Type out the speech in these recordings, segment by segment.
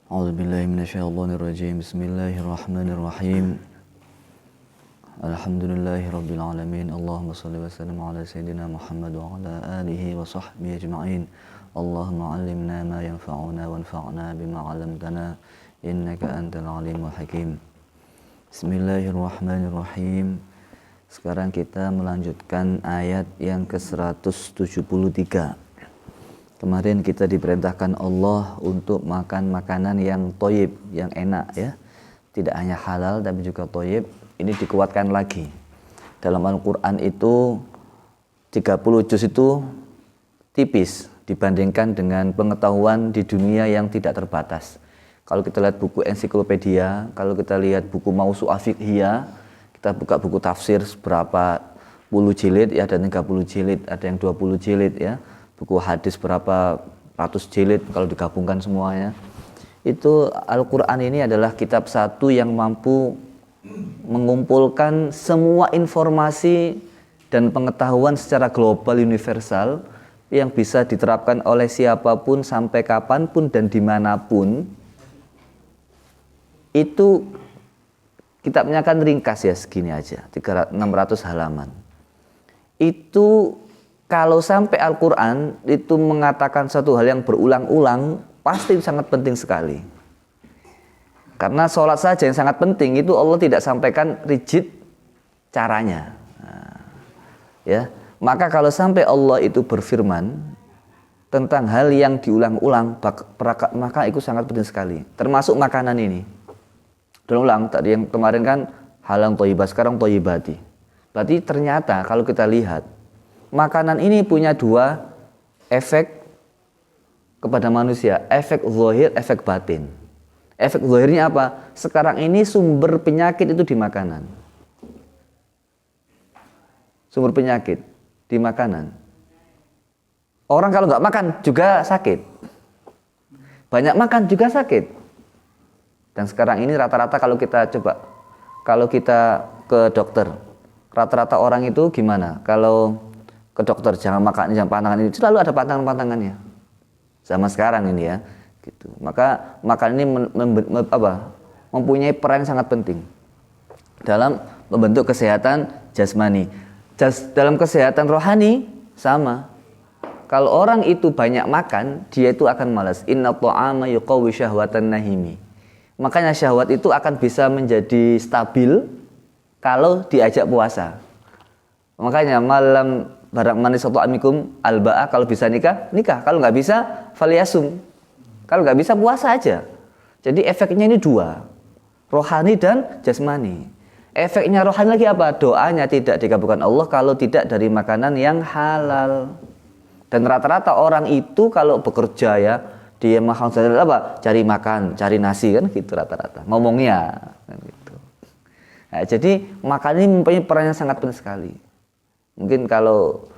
A'udzubillahi minasyaitonirrajim. Bismillahirrahmanirrahim. Alhamdulillahirabbil alamin. Allahumma shalli wa sallim ala sayidina Muhammad wa ala alihi wa sahbihi ajma'in. Allahumma 'allimna ma yanfa'una wanfa'na bima 'allamtana innaka antal alimul hakim. Bismillahirrahmanirrahim. Sekarang kita melanjutkan ayat yang ke-173. Kemarin kita diperintahkan Allah untuk makan makanan yang thayyib, yang enak ya. Tidak hanya halal tapi juga thayyib. Ini dikuatkan lagi. Dalam Al-Qur'an itu 30 juz itu tipis dibandingkan dengan pengetahuan di dunia yang tidak terbatas. Kalau kita lihat buku ensiklopedia, kalau kita lihat buku Mausu'ah Fiqhiyah, kita buka buku tafsir berapa puluh jilid ya, ada 30 jilid, ada yang 20 jilid ya. Buku hadis berapa ratus jilid kalau digabungkan semuanya. Itu Al-Quran ini adalah kitab satu yang mampu mengumpulkan semua informasi dan pengetahuan secara global universal yang bisa diterapkan oleh siapapun sampai kapanpun dan dimanapun. Itu kitabnya kan ringkas ya, segini aja, 600 halaman. Itu kalau sampai Al-Quran itu mengatakan satu hal yang berulang-ulang, pasti sangat penting sekali. Karena sholat saja yang sangat penting, itu Allah tidak sampaikan rigid caranya. Ya, maka kalau sampai Allah itu berfirman tentang hal yang diulang-ulang, maka itu sangat penting sekali. Termasuk makanan ini. Ulang tadi yang kemarin kan hal yang thayyibah, sekarang thayyibati. Berarti ternyata kalau kita lihat makanan ini punya dua efek kepada manusia, efek zahir, efek batin. Efek zahirnya apa? Sekarang ini sumber penyakit itu di makanan. Sumber penyakit di makanan. Orang kalau nggak makan juga sakit. Banyak makan juga sakit. Dan sekarang ini rata-rata kalau kita ke dokter, rata-rata orang itu gimana? Kalau ke dokter jangan makan ini, jangan pantangan ini, selalu ada pantangan-pantangannya. Zaman sekarang ini ya, gitu. Maka makan ini mempunyai peran yang sangat penting dalam membentuk kesehatan jasmani. Dalam kesehatan rohani sama. Kalau orang itu banyak makan, dia itu akan malas. Inna ta'ama yuqawwi syahwatan nahimi. Makanya syahwat itu akan bisa menjadi stabil kalau diajak puasa. Makanya malam barang manis satu amikum alba'ah, kalau bisa nikah, kalau nggak bisa faliyasum, kalau nggak bisa puasa aja. Jadi efeknya ini dua, rohani dan jasmani. Efeknya rohani lagi apa? Doanya tidak dikabulkan Allah kalau tidak dari makanan yang halal. Dan rata-rata orang itu kalau bekerja ya, dia mahal apa? Cari makan, cari nasi kan gitu rata-rata ngomongnya kan gitu. Nah, jadi makan ini mempunyai peran yang sangat penting sekali. Mungkin kalau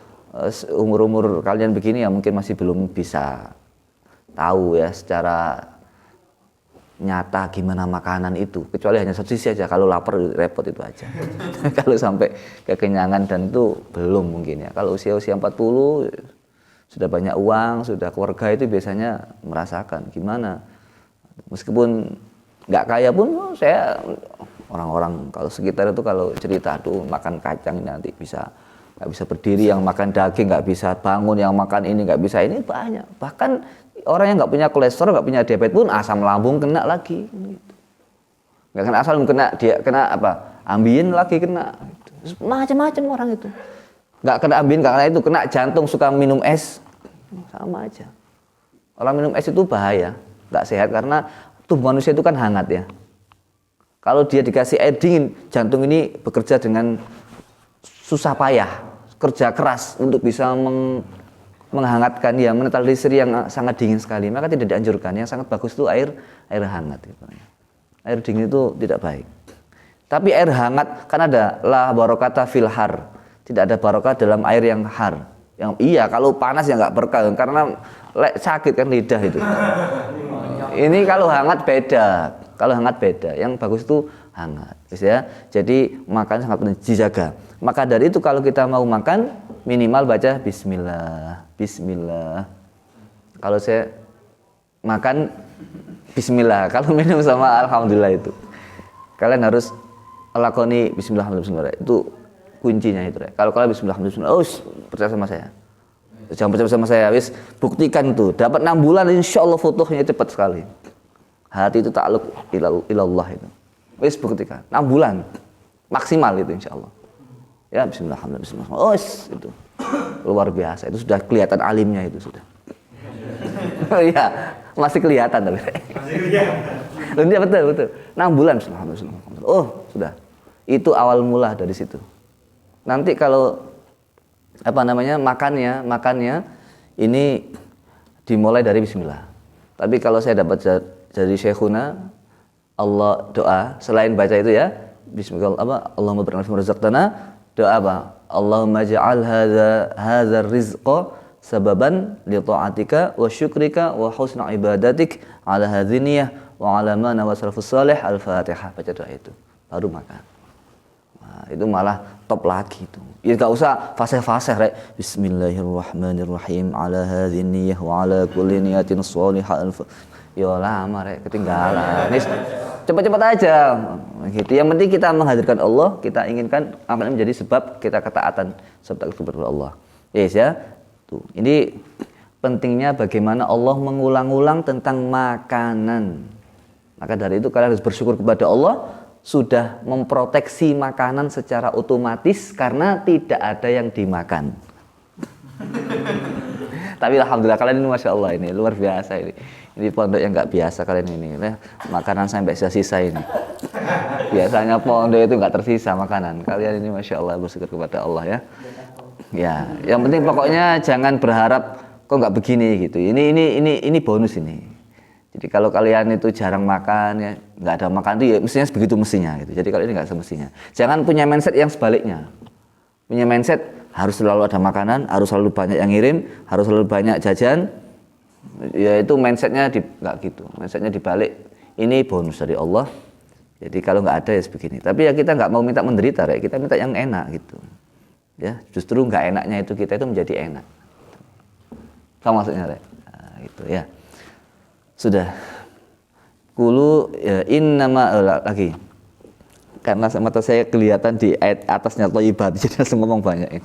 umur-umur kalian begini ya mungkin masih belum bisa tahu ya secara nyata gimana makanan itu. Kecuali hanya satu sisi aja, kalau lapar repot itu aja. Kalau sampai kekenyangan dan itu belum mungkin ya. Kalau usia-usia 40 sudah banyak uang, sudah keluarga itu biasanya merasakan gimana. Meskipun nggak kaya pun saya orang-orang kalau sekitar itu kalau cerita tuh makan kacang nanti nggak bisa berdiri, yang makan daging nggak bisa bangun, yang makan ini nggak bisa ini, banyak. Bahkan orang yang nggak punya kolesterol, nggak punya diabetes pun asam lambung kena lagi. Gitu. Nggak kena asam lambung, dia kena apa? Ambien lagi kena. Gitu. Macam-macam orang itu. Nggak kena ambien, nggak kena itu, kena jantung, suka minum es, sama aja. Orang minum es itu bahaya, nggak sehat karena tubuh manusia itu kan hangat ya. Kalau dia dikasih air dingin, jantung ini bekerja dengan susah payah, kerja keras untuk bisa menghangatkan ya, menetralisir yang sangat dingin sekali. Maka tidak dianjurkan. Yang sangat bagus itu air hangat gitu. Air dingin itu tidak baik. Tapi air hangat kan ada la barokata fil har. Tidak ada barokah dalam air yang har. Yang iya, kalau panas ya nggak berkah karena sakit kan lidah itu. Ini kalau hangat beda. Kalau hangat beda. Yang bagus itu hangat, ya. Jadi makan sangat penting dijaga. Maka dari itu kalau kita mau makan minimal baca bismillah. Kalau saya makan bismillah. Kalau minum sama alhamdulillah itu. Kalian harus lakoni bismillah, alhamdulillah. Itu kuncinya itu. Kalau kalian bismillah, alhamdulillah, percaya sama saya. Jangan percaya sama saya, wis buktikan tuh. Dapat 6 bulan insyaallah fotonya cepat sekali. Hati itu ta'alluq ilallah itu. Wis buktikan. 6 bulan maksimal itu insyaallah. Ya bismillah, alhamdulillah, bismillah. Itu. Luar biasa. Itu sudah kelihatan alimnya itu sudah. Iya, masih kelihatan tapi. Masih kelihatan. Iya betul. 6 bulan bismillah, alhamdulillah. Sudah. Itu awal mula dari situ. Nanti kalau makannya ini dimulai dari bismillah. Tapi kalau saya dapat dari Syekhuna Allah doa selain baca itu ya bismillah Allahumma barik lana razaqtana, doa apa? Allahumma ja'al hadza rizqa sababan li ta'atika wa syukrika wa husna ibadatik ala hadhiniyah wa ala ma nawasrafus salih al-Fatihah. Baca doa itu baru makan. Nah, itu malah top lagi itu. Ya enggak usah fasih-fasih rek. Bismillahirrahmanirrahim ala hadhiniyah wa ala kulli niyatin shalihah. Ya lama rek ketinggalan. Cepat-cepat aja gitu. Yang penting kita menghadirkan Allah, kita inginkan akan menjadi sebab kita ketaatan serta kepada Allah. Yes ya. Tuh. Ini pentingnya bagaimana Allah mengulang-ulang tentang makanan. Maka dari itu kalian harus bersyukur kepada Allah sudah memproteksi makanan secara otomatis karena tidak ada yang dimakan. Tapi alhamdulillah kalian ini masya Allah ini luar biasa ini. Ini pondok yang nggak biasa kalian ini. Makanan sampai sisa-sisa ini. Biasanya pondok itu nggak tersisa makanan. Kalian ini masya Allah bersyukur kepada Allah ya. Ya, yang penting pokoknya jangan berharap kok nggak begini gitu. Ini bonus ini. Jadi kalau kalian itu jarang makan ya, nggak ada makan itu ya mestinya begitu mestinya gitu. Jadi kalau ini nggak semestinya. Jangan punya mindset yang sebaliknya. Punya mindset harus selalu ada makanan, harus selalu banyak yang ngirim, harus selalu banyak jajan. Ya itu mindsetnya nggak gitu. Mindsetnya dibalik. Ini bonus dari Allah. Jadi kalau nggak ada ya sebegini. Tapi ya kita nggak mau minta menderita, ya. Kita minta yang enak gitu. Ya justru nggak enaknya itu kita itu menjadi enak. Sama maksudnya, Rek. Nah, gitu ya. Sudah. Kulu ya, innama lagi. Karena mata saya kelihatan di ayat atasnya thayyibat, jadi langsung ngomong banyak ini.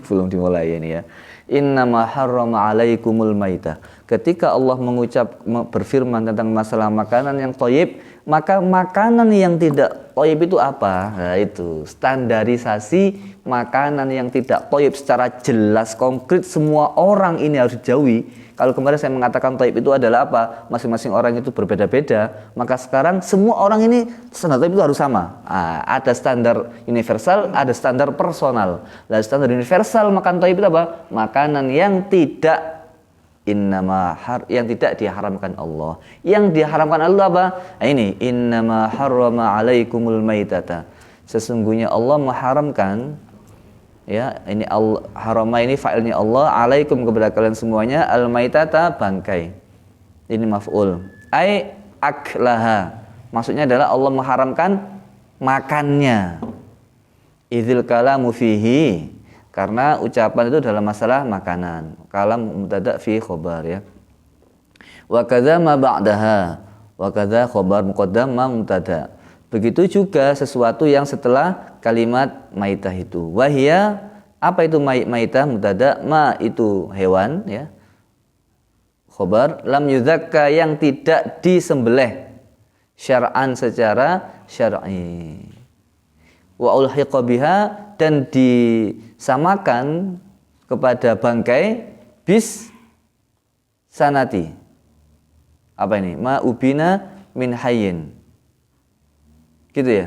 Belum dimulai ini ya. Innama harrama alaikumul maitah. Ketika Allah berfirman tentang masalah makanan yang thayyib, maka makanan yang tidak thayyib itu apa? Nah, itu standarisasi makanan yang tidak thayyib secara jelas konkret semua orang ini harus dijauhi. Kalau kemarin saya mengatakan thayyib itu adalah apa? Masing-masing orang itu berbeda-beda. Maka sekarang semua orang ini standar thayyib itu harus sama. Ada standar universal, ada standar personal. Nah, standar universal makan thayyib itu apa? Makanan yang tidak yang tidak diharamkan Allah. Yang diharamkan Allah apa? Nah, ini innama harrama alaikumul maitata. Sesungguhnya Allah mengharamkan ya, ini harama ini fa'ilnya Allah alaikum kepada kalian semuanya al-maitata bangkai. Ini maf'ul. Ai aklaha. Maksudnya adalah Allah mengharamkan makannya. Idzil kalamu fihi. Karena ucapan itu dalam masalah makanan. Kalam mubtada fi khobar ya. Wa kadza ma ba'daha. Wa kadza khobar muqaddam ma mubtada. Begitu juga sesuatu yang setelah kalimat maitah itu. Wahia, apa itu maitah? Mubtada, ma itu hewan ya. Khobar lam yuzakka yang tidak disembelih syar'an secara syar'i. Wa ulhiqa biha dan disamakan kepada bangkai bis sanati. Apa ini? Ma ubina min hayyin. Gitu ya.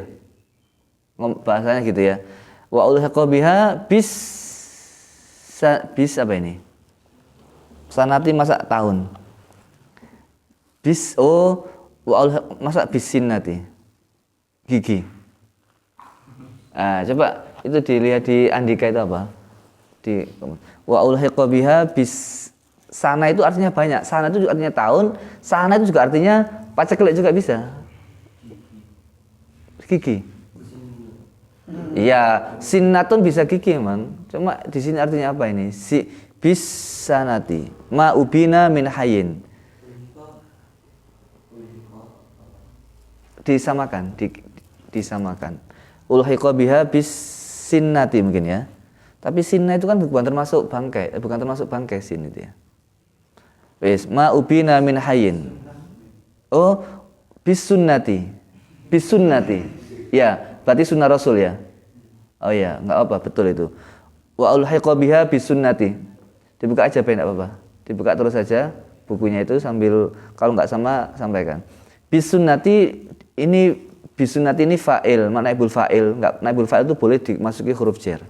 Bahasanya gitu ya. Wa ulhiqa biha bis apa ini? Sanati masa tahun. Bis masa bisin nanti. Gigi. Coba itu dilihat di Andika itu apa? Di wa ulhiqa biha bis sana itu artinya banyak. Sana itu juga artinya tahun, sana itu juga artinya paceklik juga bisa. Gigi. Iya, sinnatun bisa gigi emang. Cuma di sini artinya apa ini? Bis sanati. Ma ubina min hayyin. disamakan. Ulhiqa biha bis sinnati mungkin ya. Tapi sinna itu kan bukan termasuk bangkai sin itu ya. Wis ma ubina min hayyin. Oh, bis sunnati. Ya, berarti sunnah Rasul ya. Oh ya, enggak apa, betul itu. Wa ulhiqa biha bis sunnati. Dibuka aja enggak apa-apa. Dibuka terus saja bukunya itu sambil kalau enggak sama sampaikan. Bis sunnati ini fa'il, naibul fa'il. Enggak, naibul fa'il itu boleh dimasuki huruf jar.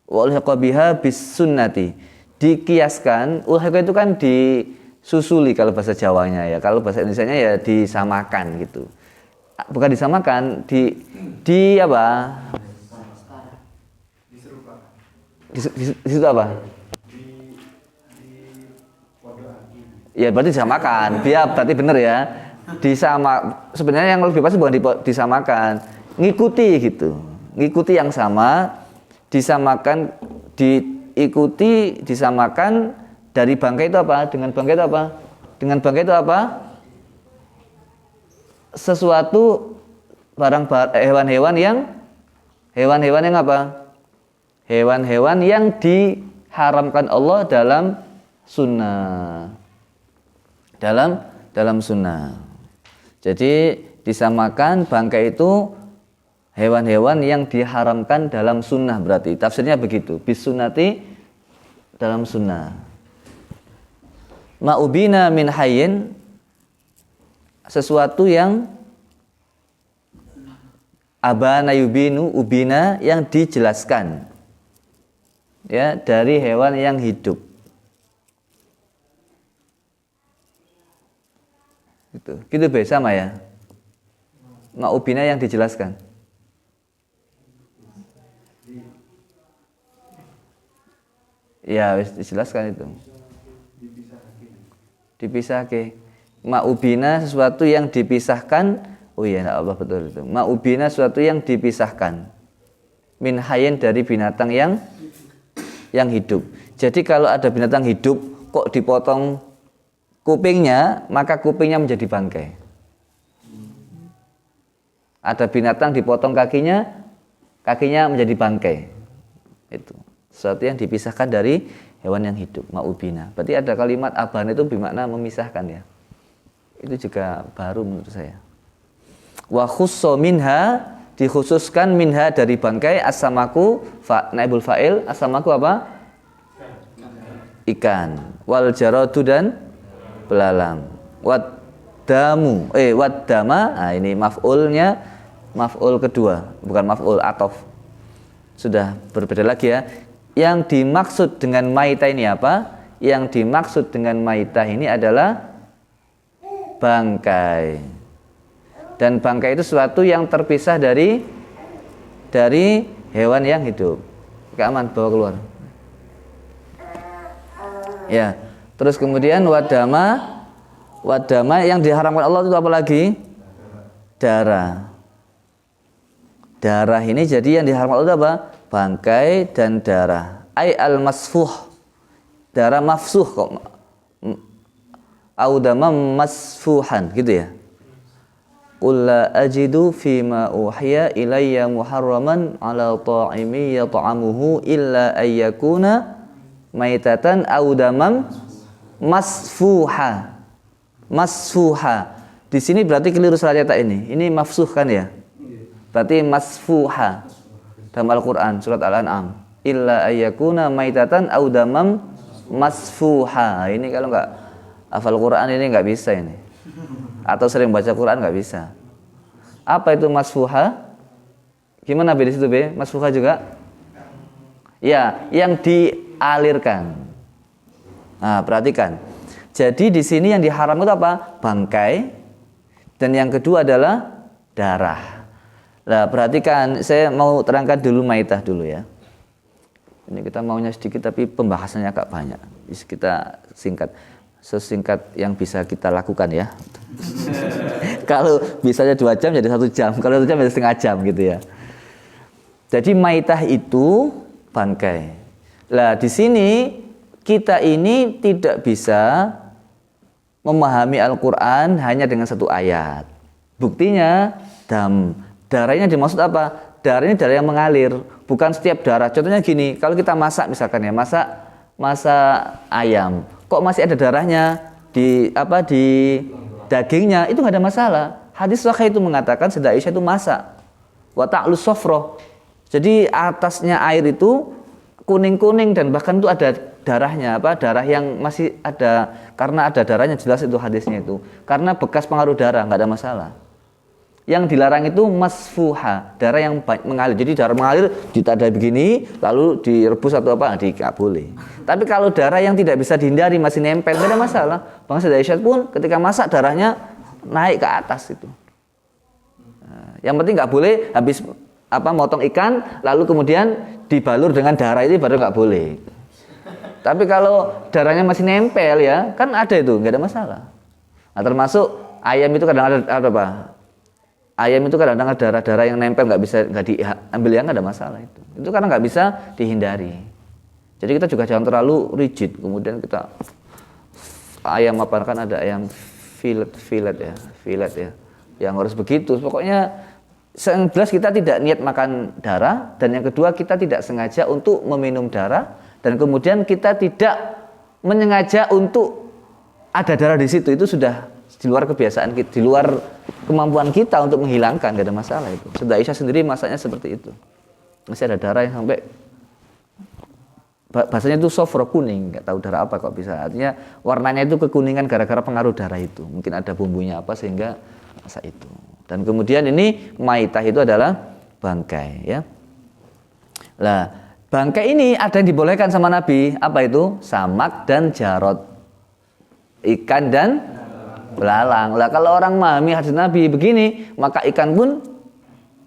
Wa ulhiqa biha bis sunnati. Dikiaskan, ulhiqa itu kan disusuli kalau bahasa Jawanya ya. Kalau bahasa Indonesianya ya disamakan gitu. Bukan disamakan, di apa? Di situ apa? Ya berarti disamakan. Dia berarti benar ya. Sebenarnya yang lebih pasti bukan disamakan, ngikuti gitu. Ngikuti yang sama, disamakan, disamakan dari bangkai itu apa? Dengan bangkai itu apa? Dengan bangkai itu apa? Sesuatu hewan-hewan yang apa? Hewan-hewan yang diharamkan Allah dalam sunnah. Dalam sunnah. Jadi disamakan bangkai itu hewan-hewan yang diharamkan dalam sunnah, berarti tafsirnya begitu, bis sunnati dalam sunnah. Ma'ubina min hayyin, sesuatu yang abana yubinu, ubina yang dijelaskan ya, dari hewan yang hidup. Gitu be, sama ya. Ma'ubina yang dijelaskan. Ya, wis dijelaskan itu. Dipisahke. Ma'ubina sesuatu yang dipisahkan. Oh iya, enggak apa betul itu. Ma'ubina sesuatu yang dipisahkan. Min hayyin, dari binatang yang hidup. Jadi kalau ada binatang hidup kok dipotong kupingnya, maka kupingnya menjadi bangkai. Ada binatang dipotong kakinya menjadi bangkai. Itu sesuatu yang dipisahkan dari hewan yang hidup, ma'ubina. Berarti ada kalimat aban itu bermakna memisahkan ya. Itu juga baru menurut saya. Wa khusso minha, dikhususkan minha dari bangkai, as-samaku naibul fa'il, as-samaku apa? Ikan. Wal jaradu, dan belalang. Waddamu, waddama, nah ini maf'ulnya, maf'ul kedua, bukan maf'ul atof. Sudah berbeda lagi ya. Yang dimaksud dengan maitah ini apa? Yang dimaksud dengan maitah ini adalah bangkai. Dan bangkai itu sesuatu yang terpisah dari hewan yang hidup. Aman, bawa keluar. Ya. Terus kemudian wadama yang diharamkan Allah itu apa lagi? Darah. Darah ini jadi yang diharamkan Allah itu apa? Bangkai dan darah. Ai al-masfuh. Darah mafsuh kok. Audama masfuhan gitu ya. Qul la ajidu fima uhiya ilayya muharraman ala ta'imi yat'amuhu illa ayyakuna maitatan audamam masfuha. Masfuha. Di sini berarti keliru salah cetak ini. Ini mafsuh kan ya? Berarti masfuha. Dalam Al-Qur'an surat Al-An'am. Illa ayyakuna maitatan aw damam masfuha. Ini kalau enggak hafal Quran ini enggak bisa ini. Atau sering baca Quran enggak bisa. Apa itu masfuha? Gimana be di situ be? Masfuha juga? Ya, yang dialirkan. Nah, perhatikan. Jadi di sini yang diharamkan itu apa? Bangkai. Dan yang kedua adalah darah. Nah, perhatikan, saya mau terangkan dulu maitah dulu ya. Ini kita maunya sedikit tapi pembahasannya agak banyak. Kita singkat, sesingkat yang bisa kita lakukan ya. Kalau bisanya 2 jam jadi 1 jam, kalau 1 jam jadi setengah jam gitu ya. Jadi maitah itu bangkai. Nah, di sini kita ini tidak bisa memahami Al-Quran hanya dengan satu ayat. Buktinya darahnya dimaksud apa? Darah ini darah yang mengalir, bukan setiap darah. Contohnya gini, kalau kita masak misalkan ya, masak ayam, kok masih ada darahnya di dagingnya, itu nggak ada masalah. Hadis sahih itu mengatakan Sayyidah Aisyah itu masak wa ta'lu safrah. Jadi atasnya air itu kuning-kuning dan bahkan itu ada darahnya, darah yang masih ada, karena ada darahnya, jelas itu hadisnya itu. Karena bekas pengaruh darah, nggak ada masalah. Yang dilarang itu masfuha, darah yang mengalir. Jadi darah mengalir ditadai begini, lalu direbus atau tidak boleh. Tapi kalau darah yang tidak bisa dihindari masih nempel, nggak ada masalah. Bang Sayyidah Aisyah pun ketika masak darahnya naik ke atas itu. Nah, yang penting nggak boleh habis motong ikan lalu kemudian dibalur dengan darah, itu baru nggak boleh. Tapi kalau darahnya masih nempel ya, kan ada itu, nggak ada masalah. Nah, termasuk ayam itu kadang ada ayam itu kadang-kadang ada darah-darah yang nempel, nggak diambil, yang nggak ada masalah itu. Itu karena nggak bisa dihindari. Jadi kita juga jangan terlalu rigid. Kemudian kita ayam kan ada ayam filet ya, yang harus begitu. Pokoknya yang jelas kita tidak niat makan darah, dan yang kedua kita tidak sengaja untuk meminum darah, dan kemudian kita tidak menyengaja untuk ada darah di situ. Itu sudah di luar kebiasaan kita, di luar kemampuan kita untuk menghilangkan, gak ada masalah itu. Sayyidah Aisyah sendiri masaknya seperti itu. Masih ada darah yang sampai bahasanya itu sofro kuning, nggak tahu darah apa kok bisa. Artinya warnanya itu kekuningan gara-gara pengaruh darah itu. Mungkin ada bumbunya apa sehingga masak itu. Dan kemudian ini maitah itu adalah bangkai ya. Lah, bangkai ini ada yang dibolehkan sama Nabi, apa itu? Samak dan jarod. Ikan dan belalang. Lah kalau orang memahami hadis Nabi begini, maka ikan pun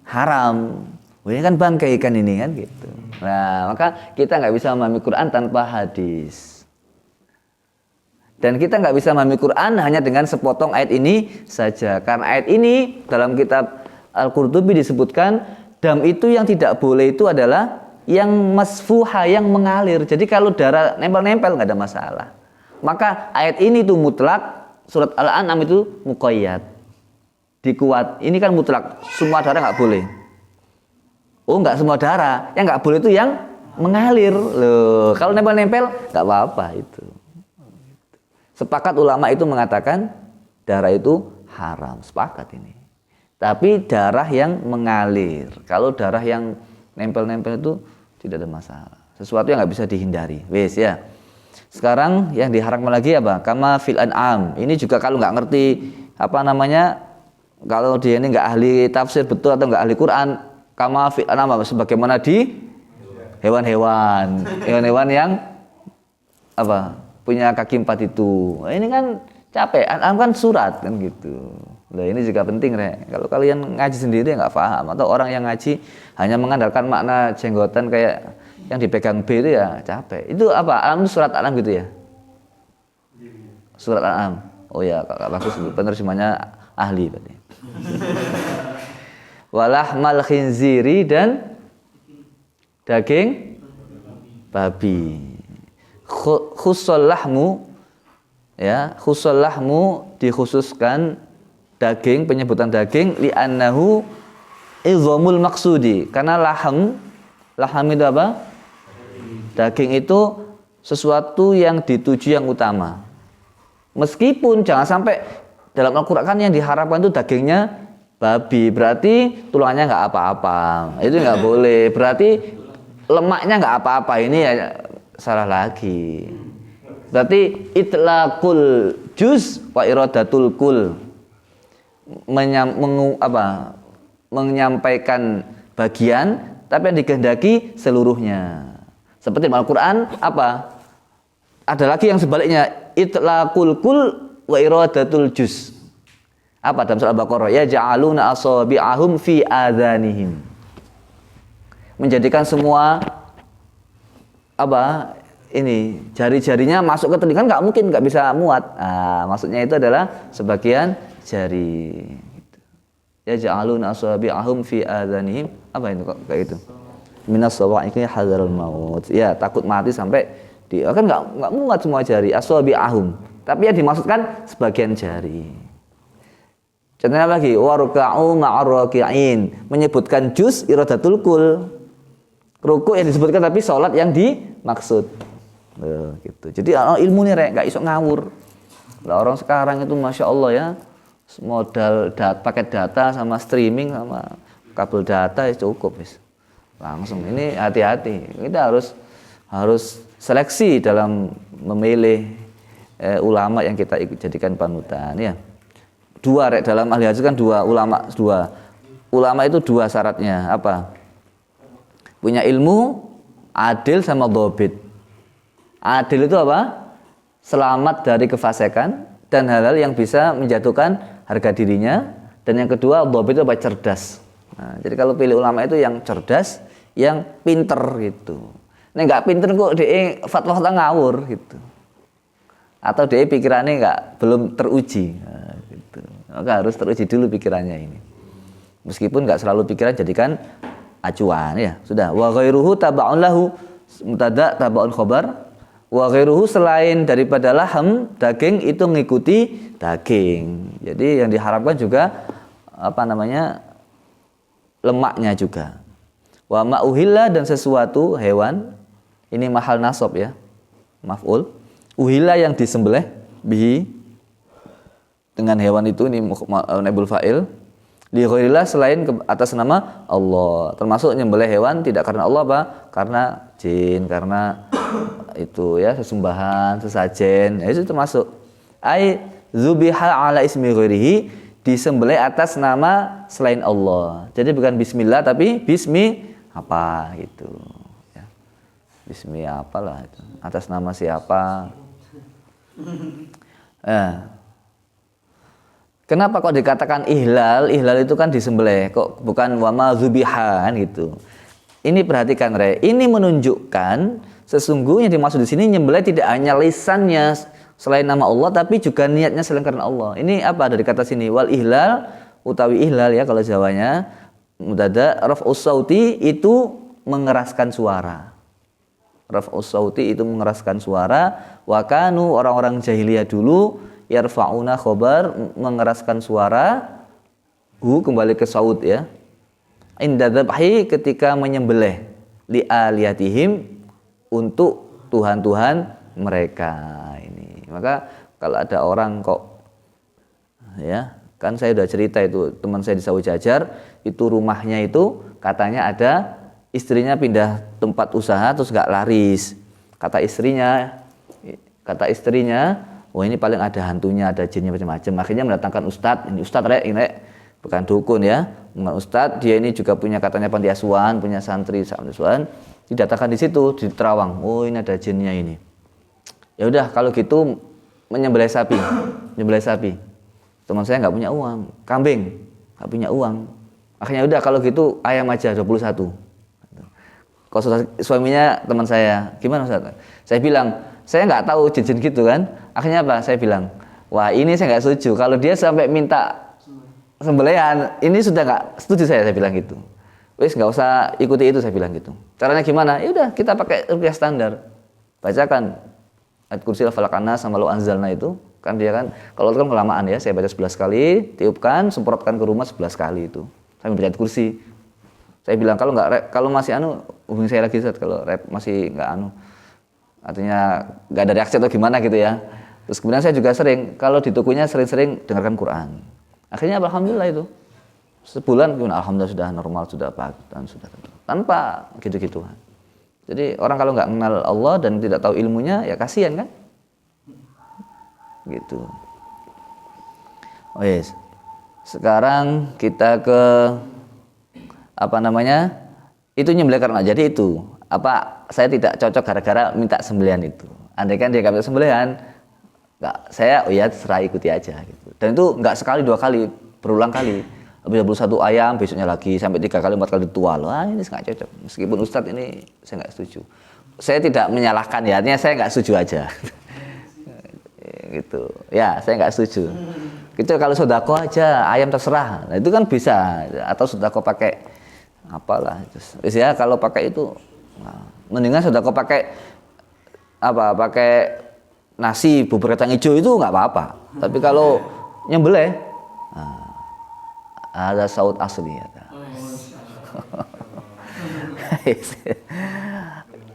haram. Ini kan bangkai ikan ini kan gitu. Nah, maka kita nggak bisa memahami Quran tanpa hadis. Dan kita nggak bisa memahami Quran hanya dengan sepotong ayat ini saja. Karena ayat ini dalam kitab Al-Qurtubi disebutkan dam itu yang tidak boleh itu adalah yang masfuha, yang mengalir. Jadi kalau darah nempel-nempel nggak ada masalah. Maka ayat ini tuh mutlak, surat Al-An'am itu muqayyad, dikuat. Ini kan mutlak, semua darah nggak boleh. Oh, nggak semua darah, yang nggak boleh itu yang mengalir loh. Kalau nempel-nempel nggak apa-apa itu. Sepakat ulama itu mengatakan darah itu haram, sepakat ini. Tapi darah yang mengalir, kalau darah yang nempel-nempel itu tidak ada masalah. Sesuatu yang nggak bisa dihindari. Wes ya. Sekarang yang diharamkan lagi apa? Kama fil an'am. Ini juga kalau nggak ngerti kalau dia ini nggak ahli tafsir betul atau nggak ahli Quran, kama fil an'am, sebagaimana di hewan-hewan yang punya kaki 4 itu. Nah, ini kan capek. An'am kan surat kan gitu. Nah, ini juga penting, Rek. Kalau kalian ngaji sendiri nggak paham, atau orang yang ngaji hanya mengandalkan makna jenggotan kayak yang dipegang B itu ya capek. Itu apa? An'am itu surat An'am gitu ya? Surat An'am. Oh ya, bagus, penerjemahnya ahli berarti. Walahmal khinziri, dan daging babi. Khusul lahmu ya, khusul lahmu dikhususkan daging, penyebutan daging li'annahu izamul maksudi, karena laham itu apa? Daging itu sesuatu yang dituju yang utama. Meskipun jangan sampai dalam Al-Quran kan yang diharapkan itu dagingnya babi, berarti tulangnya nggak apa-apa, itu nggak boleh. Berarti lemaknya nggak apa-apa, ini ya salah lagi. Berarti itlaqul juz wa iradatul kul, menyampaikan bagian tapi yang dikehendaki seluruhnya. Seperti dalam Al-Quran apa? Ada lagi yang sebaliknya, itlaqul kul wa iradatul juz. Apa dalam surah Al-Baqarah? Ya ja'aluna asabi'ahum fi adhanihim. Menjadikan semua jari-jarinya masuk ke telinga, nggak mungkin, nggak bisa muat. Nah, maksudnya itu adalah sebagian jari. Ya ja'aluna asabi'ahum fi adhanihim. Apa itu kok kayak gitu? Minas sawa'iqi hadarul maut. Ya, takut mati sampai kan nggak muat semua jari. Asabi'ahum. Tapi yang dimaksudkan sebagian jari. Contohnya lagi, waruka'u ma'ar raki'in, menyebutkan juz iradatul kul. Ruku yang disebutkan tapi sholat yang dimaksud. Gitu. Jadi ilmu nih nggak iso ngawur. Lah orang sekarang itu masya Allah ya, modal paket data sama streaming sama kabel data ya cukup wis. Langsung ini hati-hati. Kita harus seleksi dalam memilih ulama yang kita jadikan panutan ya. Dua dalam ahli hadis kan dua. Ulama itu dua syaratnya apa? Punya ilmu, adil sama dhobit. Adil itu apa? Selamat dari kefasikan dan hal-hal yang bisa menjatuhkan harga dirinya. Dan yang kedua, dhobit itu apa? Cerdas. Nah, jadi kalau pilih ulama itu yang cerdas, yang pinter gitu. Nah nggak pinter kok dia fatwa ngawur gitu. Atau dia pikirannya belum teruji. Nah, gitu. Maka harus teruji dulu pikirannya ini. Meskipun nggak selalu pikiran jadikan acuan ya. Sudah. Wa ghairuhu taba'un lahu, mubtada taba'un khabar. Wa ghairuhu selain daripada laham, daging itu mengikuti daging. Jadi yang diharapkan juga lemaknya juga. Wa ma'uhilla dan sesuatu hewan, ini mahal nasab ya. Maf'ul. Uhilla yang disembelih bihi dengan hewan itu ini naibul fa'il. Li ghairillah selain atas nama Allah. Termasuk nyembelih hewan tidak karena Allah apa? Karena jin, karena itu ya sesembahan, sesajen. Ya, itu termasuk. Ai zubiha ala ismi ghairihi, disembelih atas nama selain Allah. Jadi bukan bismillah tapi bismi apa gitu. Ya. Bismi apalah itu. Atas nama siapa? Kenapa kok dikatakan ihlal? Ihlal itu kan disembelih, kok bukan wama zubihan gitu. Ini perhatikan ini menunjukkan sesungguhnya dimaksud di sini nyembelih tidak hanya lisannya selain nama Allah tapi juga niatnya selain karena Allah. Ini apa dari kata sini? Wal ihlal utawi ihlal ya kalau Jawanya mubtada raf'us sauti itu mengeraskan suara. Raf'us sauti itu mengeraskan suara. Wa kanu orang-orang jahiliyah dulu yarfa'una khobar mengeraskan suara kembali ke saud ya inda dzabhi ketika menyembelih li aliyatihim untuk tuhan-tuhan mereka ini. Maka kalau ada orang kok ya kan saya udah cerita itu teman saya di Sawi Jajar itu rumahnya itu katanya ada istrinya pindah tempat usaha terus nggak laris. Kata istrinya oh ini paling ada hantunya, ada jinnya macam-macam. Akhirnya mendatangkan ustadz. Ini ustadz ini bukan dukun ya. Bukan ustadz. Dia ini juga punya katanya panti asuhan, punya santri asuhan. Didatangkan di situ di Terawang. Oh ini ada jinnya ini. Ya udah kalau gitu menyembelih sapi. Teman saya nggak punya uang, kambing nggak punya uang. Akhirnya udah kalau gitu ayam aja 21. Kalau suaminya teman saya, gimana Ustaz? Saya bilang saya nggak tahu jin gitu kan. Akhirnya apa? Saya bilang, wah ini saya nggak setuju. Kalau dia sampai minta sembelihan, ini sudah nggak setuju saya bilang gitu. Wis nggak usah ikuti itu saya bilang gitu. Caranya gimana? Ya udah kita pakai rupiah standar. Bacakan ayat kursi falaq anas sama lo anzalna itu. Kan dia kan, kalau itu kan kelamaan ya. Saya baca 11 kali, tiupkan, semprotkan ke rumah 11 kali itu. Saya baca ayat kursi. Saya bilang kalau masih hubungi saya lagi Ustaz. Kalau masih nggak artinya nggak ada reaksi atau gimana gitu ya. Terus kemudian saya juga sering kalau di tokonya sering-sering dengarkan Quran. Akhirnya alhamdulillah itu sebulan alhamdulillah sudah normal, sudah bagus dan sudah tanpa gitu-gituan. Jadi orang kalau nggak kenal Allah dan tidak tahu ilmunya ya kasihan kan? Gitu. Oh yes. Sekarang kita ke itu nyembelih karena jadi itu saya tidak cocok gara-gara minta sembelihan itu. Andai kan dia nggak minta sembelihan, saya terserah ikuti aja gitu. Dan itu nggak sekali 2 kali, berulang kali. Habis 21 ayam, besoknya lagi sampai 3 kali 4 kali tua. Ini nggak cocok. Meskipun Ustadz ini saya nggak setuju. Saya tidak menyalahkan ya, artinya saya nggak setuju aja. Gitu. Ya, saya nggak setuju. Gitu kalau sodako aja ayam terserah. Nah, itu kan bisa atau sodako pakai apalah itu. Ya kalau pakai itu mendingan sodako pakai nasi bubur kacang hijau itu nggak apa-apa. Tapi kalau nyembelih, ada saut asli ya.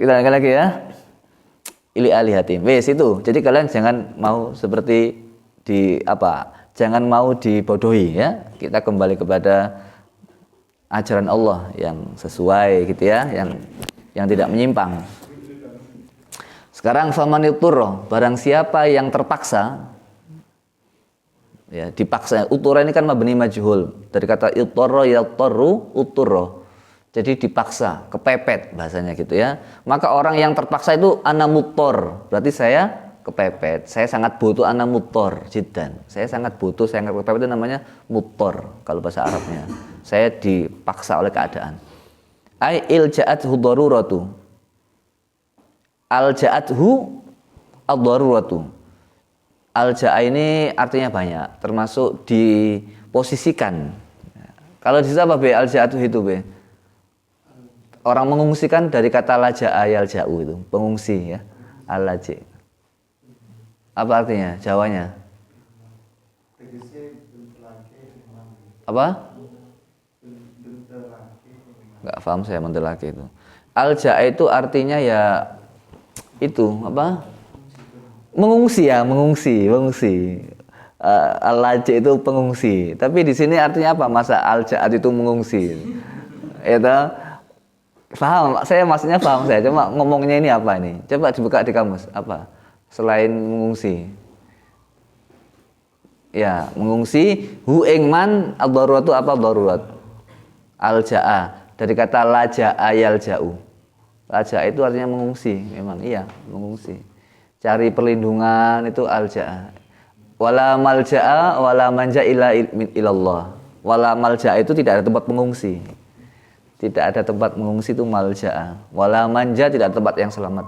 Kita lanjutkan lagi ya. Ili alihatim. Wes itu. Jadi kalian jangan mau seperti jangan mau dibodohi ya. Kita kembali kepada ajaran Allah yang sesuai gitu ya, yang tidak menyimpang. Sekarang famanitur, barang siapa yang terpaksa ya, dipaksa. Utura ini kan mabni majhul dari kata itorro yatorru uturro. Jadi dipaksa, kepepet bahasanya gitu ya. Maka orang yang terpaksa itu ana mutor. Berarti saya kepepet. Saya sangat butuh ana mutor jiddan. Saya sangat butuh, saya sangat kepepet itu namanya mutor kalau bahasa Arabnya. Saya dipaksa oleh keadaan. Ai ilja'athu daruratu. Alja'athu ad-daruratu. Alja'a ini artinya banyak, termasuk diposisikan. Kalau di situ apa be? Alja'athu itu be? Orang mengungsikan dari kata laja'a yalja'u itu, pengungsi ya. Al-laji. Apa artinya? Jawanya? Apa? Enggak paham saya mendelaki itu. Alja'a itu artinya ya itu apa? Mengungsi ya, mengungsi. Al-laji itu pengungsi. Tapi di sini artinya apa? Masa al-ja'at itu mengungsi? Itu paham, saya maksudnya paham saya. Cuma ngomongnya ini apa ini? Coba dibuka di kamus. Apa? Selain mengungsi. Ya, mengungsi hu ing man ad-daruratu apa darurat? Al-ja'a dari kata laja'a yalja'u. Laja'a itu artinya mengungsi, memang iya, mengungsi. Cari perlindungan itu al-ja'a. Wala malja'a wala manja illa ilallah. Wala malja'a itu tidak ada tempat mengungsi. Tidak ada tempat mengungsi itu malja'a. Wala manja tidak ada tempat yang selamat.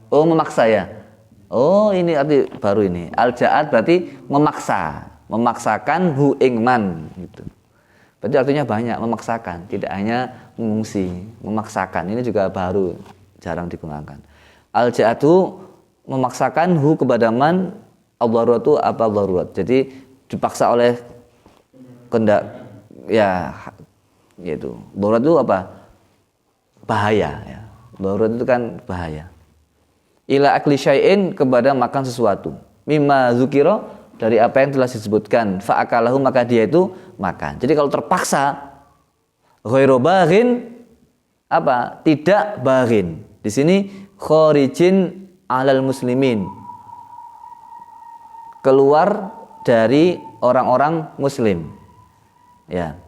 Oh, memaksa ya. Oh, ini arti baru ini. Al-ja'at berarti memaksa, memaksakan hu ing man gitu. Berarti artinya banyak, memaksakan, tidak hanya mengungsi, memaksakan. Ini juga baru, jarang digunakan. Al-ja'atu memaksakan hu kepada man, ad-daruratu apa darurat. Jadi dipaksa oleh kehendak ya gitu. Darurat itu apa? Bahaya ya. Darurat itu kan bahaya. Ila akli syai'in kepada makan sesuatu. Mimma zukira dari apa yang telah disebutkan. Fa'akalahu maka dia itu makan. Jadi kalau terpaksa ghairu baghin apa? Tidak baghin. Di sini kharijin alal muslimin. Keluar dari orang-orang muslim. Ya.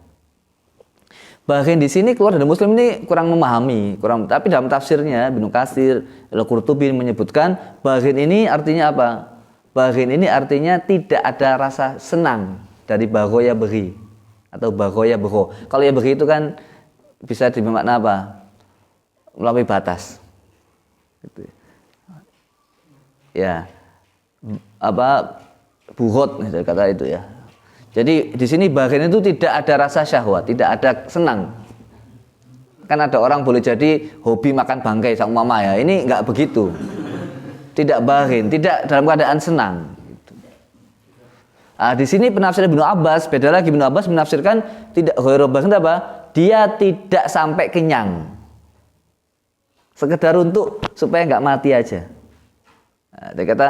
Bahkan di sini keluar dari muslim ini kurang memahami, tapi dalam tafsirnya Ibnu Katsir, Al-Qurtubi menyebutkan baghin ini artinya apa? Baghin ini artinya tidak ada rasa senang dari bagoya beri atau bagoya beho. Kalau ya beri itu kan bisa dimakna apa? Melampaui batas. Gitu. Ya. Apa? Buhot kata itu ya. Jadi di sini bagian itu tidak ada rasa syahwat, tidak ada senang. Kan ada orang boleh jadi hobi makan bangkai sama mama ya. Ini enggak begitu. Tidak bagian, tidak dalam keadaan senang. Di sini penafsiran Ibnu Abbas beda lagi. Ibnu Abbas menafsirkan tidak ghairu baghin apa? Dia tidak sampai kenyang. Sekedar untuk supaya enggak mati aja. Dia kata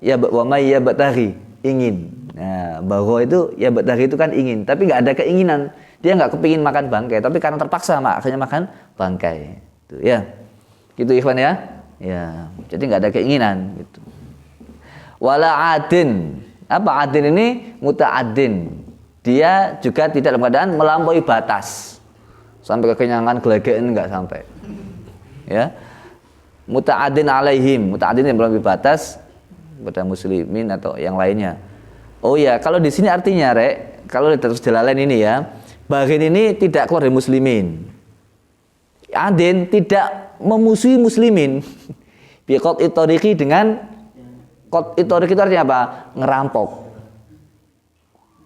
ya wa may yabtaghi ingin. Nah, bahwa itu ya betari itu kan ingin, tapi nggak ada keinginan. Dia nggak kepingin makan bangkai, tapi karena terpaksa akhirnya makan bangkai. Itu ya, gitu Ikhwan ya. Ya, jadi nggak ada keinginan. Gitu. Wala adin, apa adin ini? Muta'adin. Dia juga tidak dalam keadaan melampaui batas, sampai kekenyangan gelegean nggak sampai. Ya, muta'adin alaihim, muta'adin yang melampaui batas pada muslimin atau yang lainnya. Oh ya, kalau di sini artinya kalau terus Jalalain ini ya, bagian ini tidak keluar dari muslimin. Adin tidak memusuhi muslimin. Bi qat itoriqi dengan qat itoriq itu artinya apa? Ngerampok.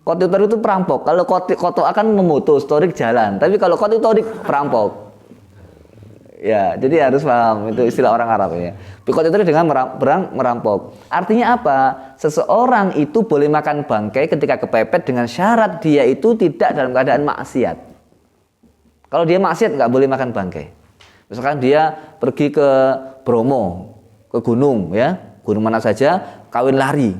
Qat itoriq itu perampok. Kalau qat akan memutus, torik jalan. Tapi kalau qat itoriq perampok. Ya, jadi harus paham itu istilah orang Arab ya. Biqat itu dengan merampok. Artinya apa? Seseorang itu boleh makan bangkai ketika kepepet dengan syarat dia itu tidak dalam keadaan maksiat. Kalau dia maksiat nggak boleh makan bangkai. Misalkan dia pergi ke Bromo, ke gunung ya, gunung mana saja, kawin lari.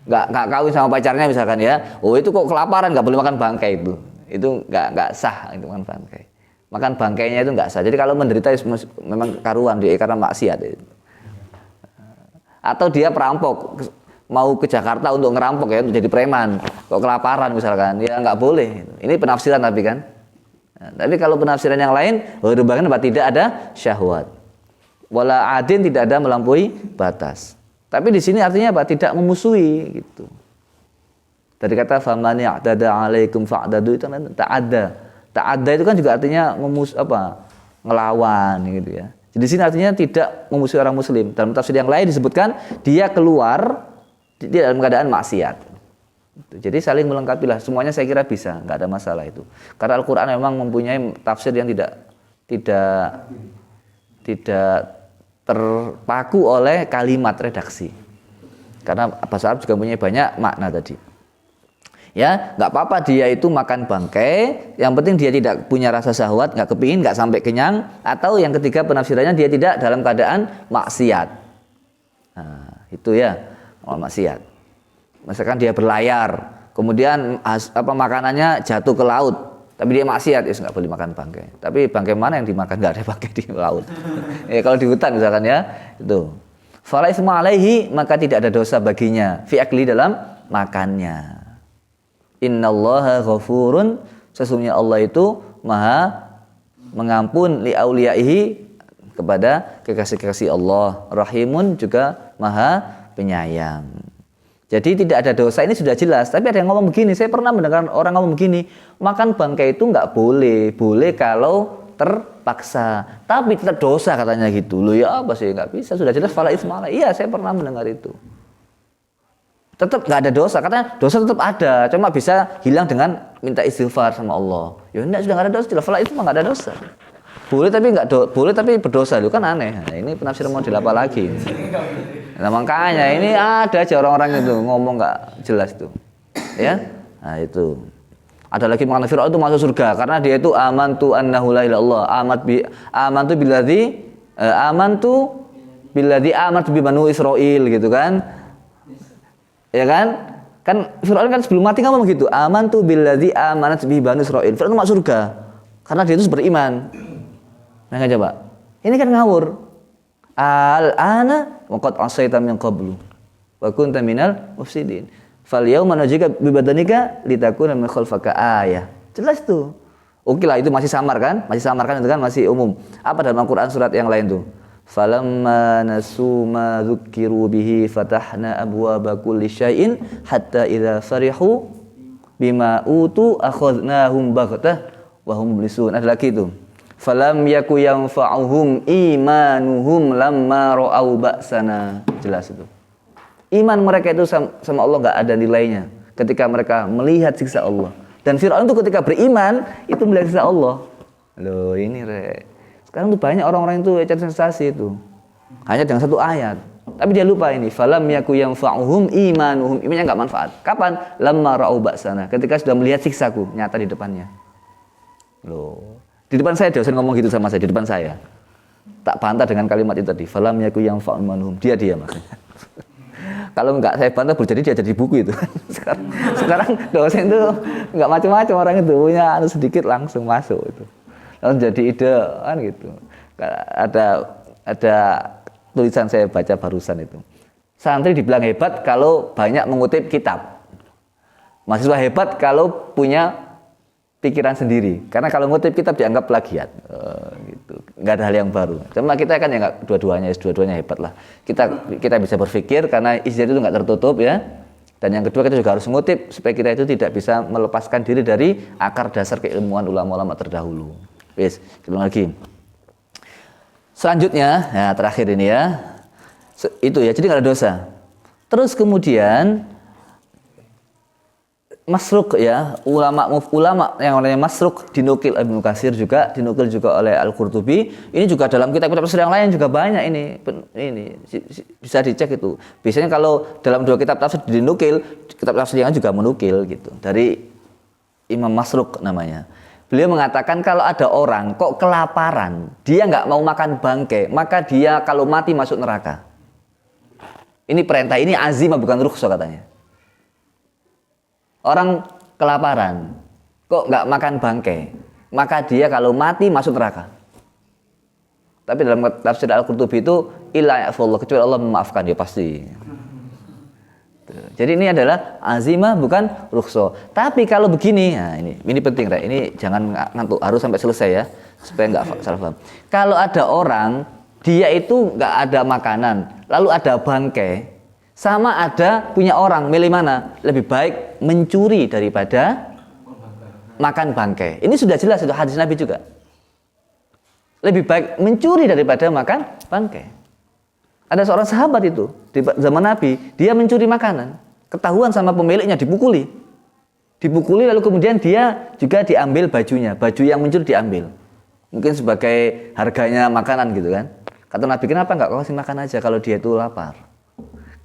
Nggak kawin sama pacarnya misalkan ya. Oh itu kok kelaparan nggak boleh makan bangkai itu. Itu nggak sah itu makan bangkai. Makan bangkainya itu nggak sah. Jadi kalau menderita memang karuan dia karena maksiat. Atau dia perampok mau ke Jakarta untuk ngerampok ya, untuk jadi preman. Kok kelaparan misalkan, ya nggak boleh. Ini penafsiran tapi kan. Nah, tapi kalau penafsiran yang lain, bahkan tidak ada syahwat. Wala adin tidak ada melampaui batas. Tapi di sini artinya apa? Tidak memusuhi gitu. Dari kata faman ya'tada 'alaikum fa'dadu itu kan ta'adda. Ta'adda itu kan juga artinya ngelawan gitu ya. Jadi di sini artinya tidak memusuhi orang muslim. Dalam tafsir yang lain disebutkan dia keluar dia dalam keadaan maksiat. Jadi saling melengkapi lah. Semuanya saya kira bisa, nggak ada masalah itu. Karena Al-Qur'an memang mempunyai tafsir yang tidak terpaku oleh kalimat redaksi. Karena bahasa Arab juga punya banyak makna tadi. Ya, nggak apa-apa dia itu makan bangkai, yang penting dia tidak punya rasa syahwat, nggak kepingin, nggak sampai kenyang, atau yang ketiga penafsirannya dia tidak dalam keadaan maksiat. Nah, itu ya, maksiat. Misalkan dia berlayar, kemudian makanannya jatuh ke laut, tapi dia maksiat, nggak boleh makan bangkai. Tapi bangkai mana yang dimakan? Nggak ada bangkai di laut. Ya, kalau di hutan misalkan ya, itu. Fala isma alaihi, maka tidak ada dosa baginya fi akli dalam makannya. Innallaha ghafurun, sesungguhnya Allah itu maha mengampun li auliyaihi kepada kekasih-kekasih Allah, rahimun juga maha penyayang. Jadi tidak ada dosa ini sudah jelas. Tapi ada yang ngomong begini, saya pernah mendengar orang ngomong begini, makan bangkai itu nggak boleh, boleh kalau terpaksa. Tapi tetap dosa katanya gitu. Loh ya apa sih, nggak bisa, sudah jelas fala itsma. Iya, saya pernah mendengar itu. Tetap nggak ada dosa, katanya dosa tetap ada, cuma bisa hilang dengan minta istighfar sama Allah. Ya enggak, sudah nggak ada dosa, jelas itu mah nggak ada dosa. Boleh tapi boleh tapi berdosa, itu kan aneh. Nah, ini penafsiran model apa lagi? Nah, makanya ini ada aja orang-orang itu ngomong nggak jelas tuh, ya. Nah itu. Ada lagi makna Fir'aun itu masuk surga karena dia itu amantu annahu la ilaha illallah, amantu billadzi amantu bi banu Israil gitu kan. Ya kan? Kan Fir'aun kan sebelum mati ngomong begitu, amantu billadzi amanat bihi banu Israil. Fir'aun itu masuk surga karena dia itu beriman. Nah, enggak coba. Ini kan ngawur. Al-ana wa qad asaita min qablu wa kunta minal mufsidin. Fal yauma najika bi badanika litakuna min khalfaka ayah. Jelas tuh. Oke lah itu masih samar kan? Masih samar kan itu kan masih umum. Apa dalam Al-Qur'an surat yang lain tuh? Falamma nasu ma dzukkiru bihi fatahna abwaaba kulli syai'in hatta idza farihu bima utu akhadnahum baghtah wa hum mublisun. Ada lagi itu. Falam yaku yanfa'uhum imanuhum lamma ra'au ba'sana. Jelas itu. Iman mereka itu sama Allah enggak ada nilainya ketika mereka melihat siksa Allah. Dan Fir'aun itu ketika beriman itu melihat siksa Allah. Loh ini sekarang tuh banyak orang-orang itu cari sensasi itu. Hanya dengan satu ayat. Tapi dia lupa ini. Falam yaku yanfa'uhum imanuhum. Imannya enggak manfaat. Kapan? Lamma ra'au ba'sana. Ketika sudah melihat siksaku nyata di depannya. Loh. Di depan saya dosen ngomong gitu sama saya di depan saya. Tak bantah dengan kalimat itu tadi. Falam yaku yanfa'uhum imanuhum. Dia makanya. Kalau enggak saya bantah jadi dia jadi buku itu. Sekarang dosen itu enggak macam-macam orang itu punya sedikit langsung masuk itu. Langsung jadi ide kan gitu. Ada tulisan saya baca barusan itu. Santri dibilang hebat kalau banyak mengutip kitab. Mahasiswa hebat kalau punya pikiran sendiri. Karena kalau ngutip kitab dianggap plagiat. Gitu. Nggak ada hal yang baru. Cuma kita kan ya nggak dua-duanya hebat lah. Kita bisa berpikir karena ijtihad itu nggak tertutup ya. Dan yang kedua kita juga harus mengutip supaya kita itu tidak bisa melepaskan diri dari akar dasar keilmuan ulama-ulama terdahulu. Wis, kita lagi. Selanjutnya, ya terakhir ini ya. Itu ya, jadi nggak ada dosa. Terus kemudian Masruk ya, ulama yang namanya Masruk dinukil Ibnu Katsir juga, dinukil juga oleh Al-Qurtubi. Ini juga dalam kitab-kitab tafsir yang lain juga banyak ini bisa dicek itu. Biasanya kalau dalam 2 kitab tafsir dinukil, kitab tafsir yang juga menukil gitu. Dari Imam Masruk namanya. Beliau mengatakan kalau ada orang kok kelaparan, dia nggak mau makan bangkai, maka dia kalau mati masuk neraka. Ini perintah, ini azimah bukan rukhsah katanya. Orang kelaparan, kok nggak makan bangkai, maka dia kalau mati masuk neraka. Tapi dalam tafsir Al-Qurtubi itu illa ya'fullah, kecuali Allah memaafkan, ya pasti. Jadi ini adalah azimah bukan rukhsah. Tapi kalau begini, nah ini penting, Rek. Ini jangan ngantuk, harus sampai selesai ya, supaya nggak salah paham. Kalau ada orang dia itu nggak ada makanan, lalu ada bangkai. Sama ada punya orang, milih mana? Lebih baik mencuri daripada makan bangkai. Ini sudah jelas, sudah hadis Nabi juga. Lebih baik mencuri daripada makan bangkai. Ada seorang sahabat itu di zaman Nabi, dia mencuri makanan. Ketahuan sama pemiliknya, dipukuli. Dipukuli lalu kemudian dia juga diambil bajunya. Baju yang mencuri diambil. Mungkin sebagai harganya makanan gitu kan. Kata Nabi, kenapa enggak kau kasih makan aja kalau dia itu lapar?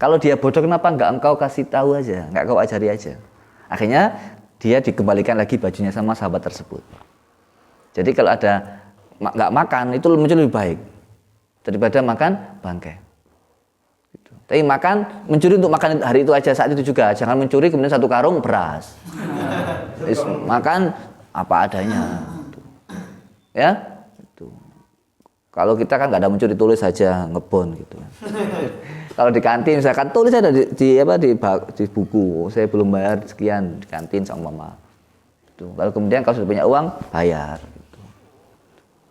Kalau dia bodoh, kenapa enggak engkau kasih tahu aja, enggak kau ajari aja? Akhirnya dia dikembalikan lagi bajunya sama sahabat tersebut. Jadi kalau ada enggak makan, itu lebih baik daripada makan bangkai. Gitu. Tapi mencuri untuk makan hari itu aja, saat itu juga. Jangan mencuri kemudian 1 karung beras. Makan apa adanya. Ya, itu. Kalau kita kan nggak ada mencuri, tulis saja ngebon gitu. Kalau di kantin misalkan tulis ada di buku, saya belum bayar sekian di kantin sama mama. Gitu. Lalu kemudian kalau sudah punya uang bayar. Gitu.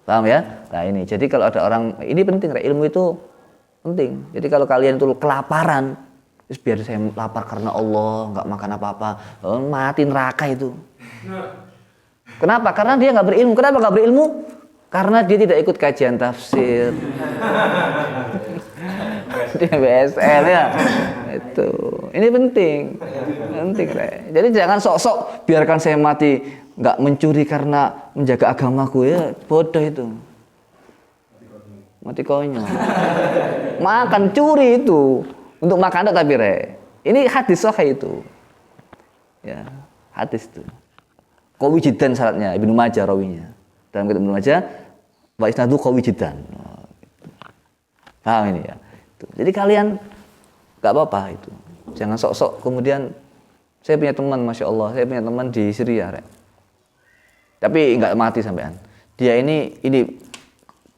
Paham ya? Nah ini, jadi kalau ada orang, ini penting, ilmu itu penting. Jadi kalau kalian itu kelaparan, biar saya lapar karena Allah, nggak makan apa-apa, mati neraka itu. Kenapa? Karena dia nggak berilmu. Kenapa nggak berilmu? Karena dia tidak ikut kajian tafsir. Dia BSN ya. Itu. Ini penting. Penting, Re. Jadi jangan sok-sok biarkan saya mati nggak mencuri karena menjaga agamaku ya. Bodoh itu. Mati konyol. Makan curi itu untuk makan tapi Re. Ini hadis sahih itu. Ya, hadis itu. Qawi jiddan syaratnya, Ibnu Majah rawinya. Dalam kitab Ibnu Majah, wa isnadu qawi jiddan. Paham ini ya? Jadi kalian enggak apa-apa itu. Jangan sok-sok kemudian saya punya teman, Masya Allah, saya punya teman di Syria, Rek. Tapi enggak mati sampean. Dia ini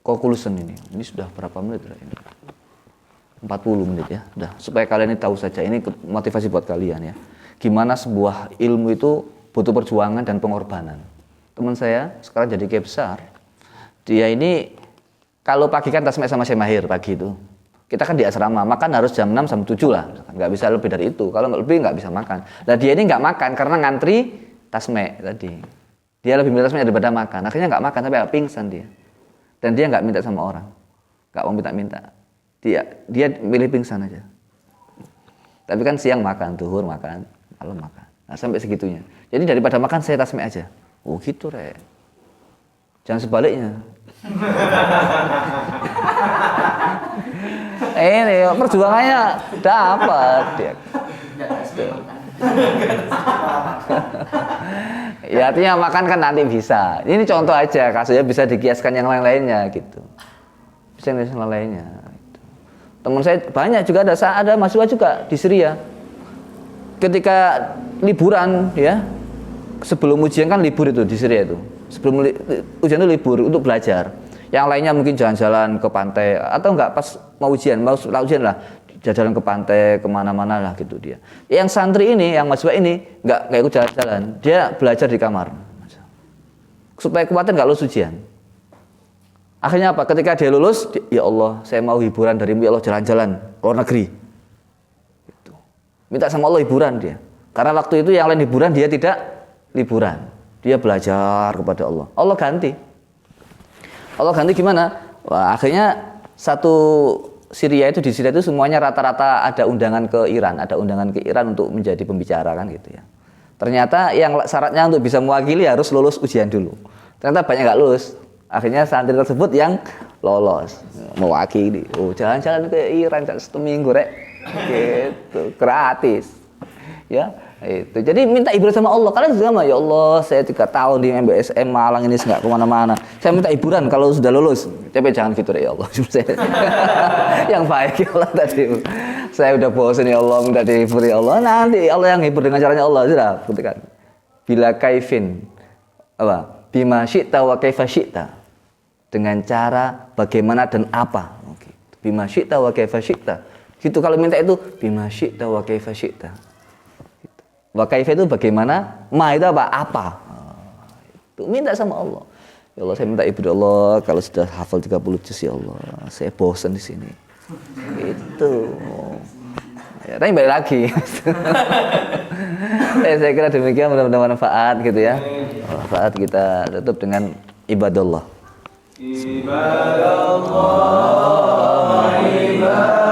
konklusion ini. Ini sudah berapa menit, Rek? 40 menit ya. Udah, supaya kalian ini tahu saja, ini motivasi buat kalian ya. Gimana sebuah ilmu itu butuh perjuangan dan pengorbanan. Teman saya sekarang jadi kiai besar. Dia ini kalau pagi kan tasbih sama Syekh Mahir pagi itu. Kita kan di asrama, makan harus jam 6 sampai 7 lah. Nggak bisa lebih dari itu. Kalau lebih nggak bisa makan. Nah dia ini nggak makan karena ngantri tasbih tadi. Dia lebih minta tasbih daripada makan. Akhirnya nggak makan sampai pingsan dia. Dan dia nggak minta sama orang. Nggak mau minta-minta. Dia milih pingsan aja. Tapi kan siang makan, zuhur makan, malam makan. Nah, sampai segitunya. Jadi daripada makan saya tasbih aja. Oh gitu, Rek. Jangan sebaliknya. Ini perjuangannya dapat dia. Ya artinya makan kan nanti bisa. Ini contoh aja, kasusnya bisa dikiaskan yang lain-lainnya gitu. Bisa yang lain-lainnya. Gitu. Teman saya banyak juga ada mahasiswa juga di Syria. Ketika liburan ya, sebelum ujian kan libur itu di Syria itu. Sebelum ujian itu libur untuk belajar. Yang lainnya mungkin jalan-jalan ke pantai atau enggak pas mau ujian lah, jalan ke pantai kemana-mana lah gitu dia. Yang santri ini, yang mahasiswa ini enggak ikut jalan-jalan, dia belajar di kamar supaya khawatir enggak lulus ujian. Akhirnya apa? Ketika dia lulus, ya Allah, saya mau hiburan darimu ya Allah, jalan-jalan luar negeri. Gitu. Minta sama Allah hiburan dia. Karena waktu itu yang lain hiburan, dia tidak liburan. Dia belajar kepada Allah. Allah ganti. Allah ganti gimana? Wah, akhirnya Syria itu semuanya rata-rata ada undangan ke Iran, untuk menjadi pembicara kan gitu ya. Ternyata yang syaratnya untuk bisa mewakili harus lulus ujian dulu. Ternyata banyak nggak lulus. Akhirnya santri tersebut yang lolos mewakili. Oh, jalan-jalan ke Iran seminggu rek. Gitu, gratis. Ya, itu. Jadi minta hiburan sama Allah. Kalian juga sama, ya Allah, saya 3 tahun di MBSM Malang ini nggak kemana-mana. Saya minta hiburan kalau sudah lulus. Tapi jangan gitu ya Allah. Yang baik ya Allah tadi. Saya udah bosan ya Allah, minta dihibur ya Allah. Nanti Allah yang hibur dengan caranya Allah sudah. Buktikan. Bila kaifin apa? Bima syi'ta wa kaifa syi'ta. Dengan cara bagaimana dan apa. Bima syi'ta wa kaifa syi'ta. Gitu kalau minta itu bima syi'ta wa kaifa syi'ta. Wa kaifa itu bagaimana, ma itu apa? Apa. Itu minta sama Allah. Ya Allah, saya minta ibadah Allah kalau sudah hafal 30 juz ya Allah. Saya bosan di sini. Itu. Ya, tapi balik lagi. Saya kira demikian, mudah-mudahan manfaat gitu ya. Manfaat, kita tutup dengan ibadallah. Ibadallah, ibadallah.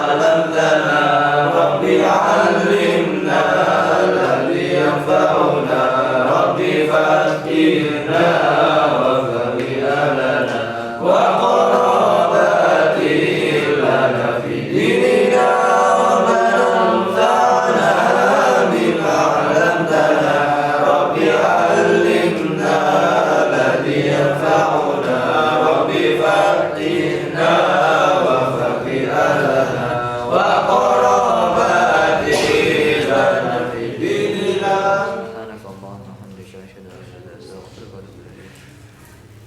علمتنا رب العالمين